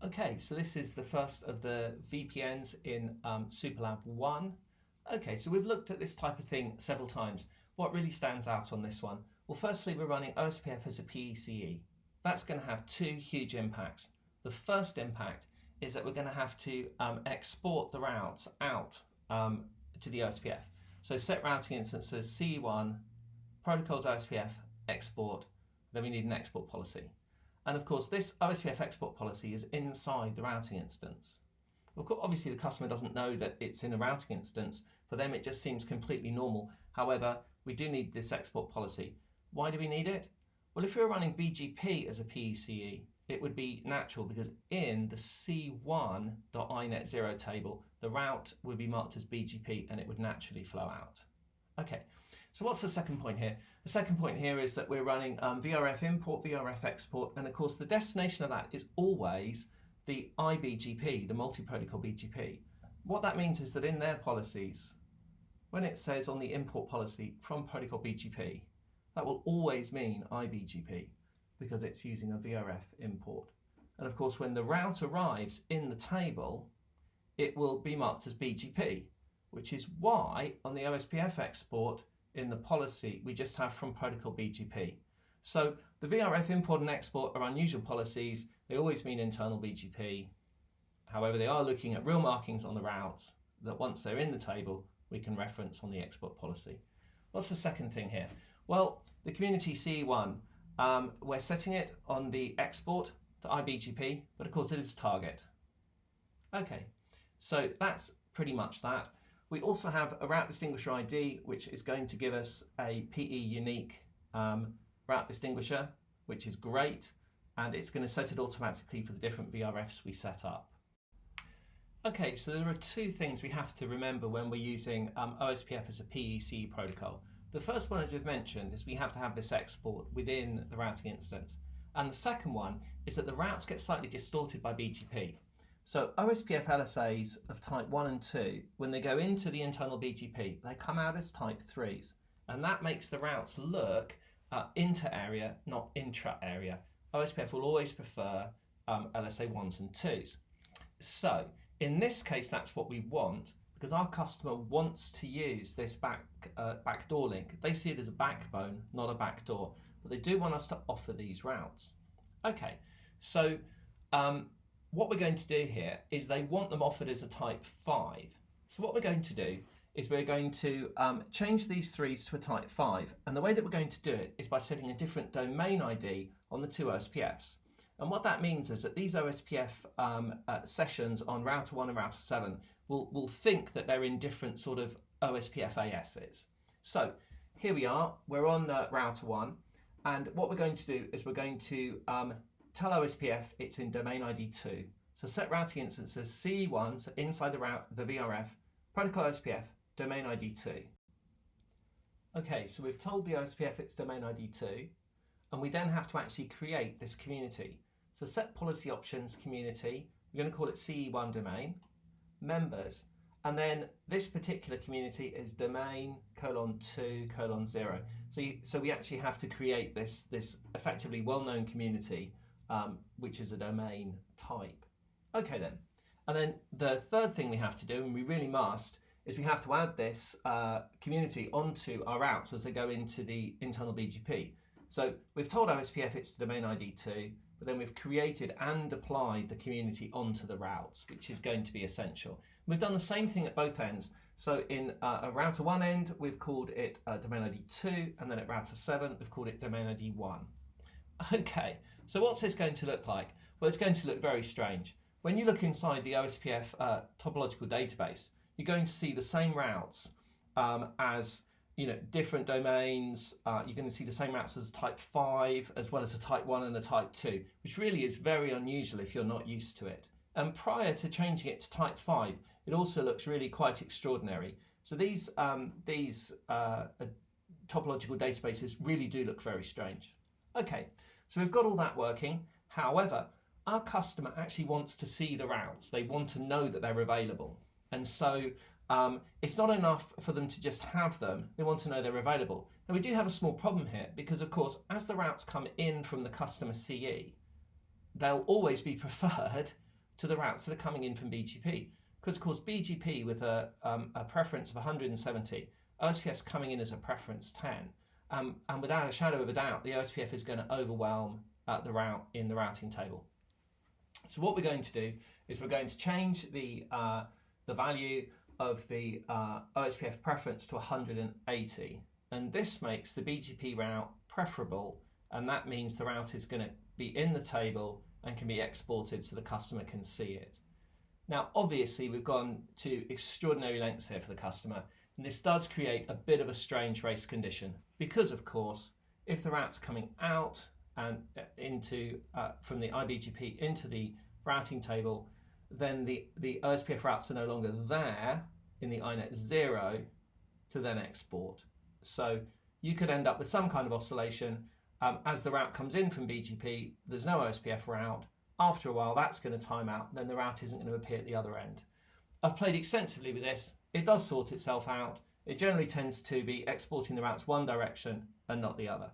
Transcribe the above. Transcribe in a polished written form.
Okay, so this is the first of the VPNs in Superlab 1. Okay, so we've looked at this type of thing several times. What really stands out on this one? Well, firstly, we're running OSPF as a PECE. That's going to have two huge impacts. The first impact is that we're going to have to export the routes out to the OSPF. So set routing instances, CE1, protocols OSPF, export, then we need an export policy. And of course, this OSPF export policy is inside the routing instance. Of course, obviously, the customer doesn't know that it's in a routing instance. For them, it just seems completely normal. However, we do need this export policy. Why do we need it? Well, if we were running BGP as a PECE, it would be natural because in the C1.inet0 table, the route would be marked as BGP and it would naturally flow out. Okay, so what's the second point here? The second point here is that we're running VRF import, VRF export, and of course the destination of that is always the iBGP, the multi-protocol BGP. What that means is that in their policies, when it says on the import policy from protocol BGP, that will always mean iBGP because it's using a VRF import. And of course, when the route arrives in the table, it will be marked as BGP, which is why on the OSPF export in the policy, we just have from protocol BGP. So the VRF import and export are unusual policies. They always mean internal BGP. However, they are looking at real markings on the routes that once they're in the table, we can reference on the export policy. What's the second thing here? Well, the community CE1, we're setting it on the export to iBGP, but of course it is a target. Okay, so that's pretty much that. We also have a route distinguisher ID, which is going to give us a PE unique route distinguisher, which is great, and it's going to set it automatically for the different VRFs we set up. Okay, so there are two things we have to remember when we're using OSPF as a PECE protocol. The first one, as we've mentioned, is we have to have this export within the routing instance. And the second one is that the routes get slightly distorted by BGP. So OSPF LSAs of type 1 and 2, when they go into the internal BGP, they come out as type 3s. And that makes the routes look inter-area, not intra-area. OSPF will always prefer LSA 1s and 2s. So in this case, that's what we want because our customer wants to use this backdoor link. They see it as a backbone, not a backdoor, but they do want us to offer these routes. Okay, so what we're going to do here is they want them offered as a type 5. So what we're going to do is we're going to change these 3s to a type 5. And the way that we're going to do it is by setting a different domain ID on the two OSPFs. And what that means is that these OSPF sessions on router 1 and router 7 will think that they're in different sort of OSPF ASs. So here we are, we're on router 1. And what we're going to do is we're going to tell OSPF it's in domain ID 2. So set routing instances CE1, so inside the VRF, protocol OSPF, domain ID 2. Okay, so we've told the OSPF it's domain ID 2, and we then have to actually create this community. So set policy options community, we're going to call it CE1 domain, members, and then this particular community is domain:2:0. So we actually have to create this effectively well-known community, which is a domain type. Okay then. And then the third thing we have to do, and we really must, is we have to add this community onto our routes as they go into the internal BGP. So we've told OSPF it's domain ID 2, but then we've created and applied the community onto the routes, which is going to be essential. We've done the same thing at both ends. So in a router 1 end, we've called it domain ID 2, and then at router 7, we've called it domain ID 1. Okay, so what's this going to look like? Well, it's going to look very strange. When you look inside the OSPF topological database, you're going to see the same routes as different domains. You're going to see the same routes as type 5 as well as a type 1 and a type 2, which really is very unusual if you're not used to it. And prior to changing it to type 5, it also looks really quite extraordinary. So these topological databases really do look very strange. Okay, so we've got all that working. However, our customer actually wants to see the routes. They want to know that they're available. And so it's not enough for them to just have them. They want to know they're available. Now we do have a small problem here because, of course, as the routes come in from the customer CE, they'll always be preferred to the routes that are coming in from BGP. Because, of course, BGP with a preference of 170, OSPF's coming in as a preference 10. And without a shadow of a doubt, the OSPF is going to overwhelm the route in the routing table. So what we're going to do is we're going to change the value of the OSPF preference to 180. And this makes the BGP route preferable, and that means the route is going to be in the table and can be exported so the customer can see it. Now, obviously, we've gone to extraordinary lengths here for the customer, and this does create a bit of a strange race condition because, of course, if the route's coming out and into from the iBGP into the routing table, then the OSPF routes are no longer there in the INET 0 to then export. So you could end up with some kind of oscillation. As the route comes in from BGP, there's no OSPF route. After a while, that's going to time out, then the route isn't going to appear at the other end. I've played extensively with this. It does sort itself out. It generally tends to be exporting the routes one direction and not the other.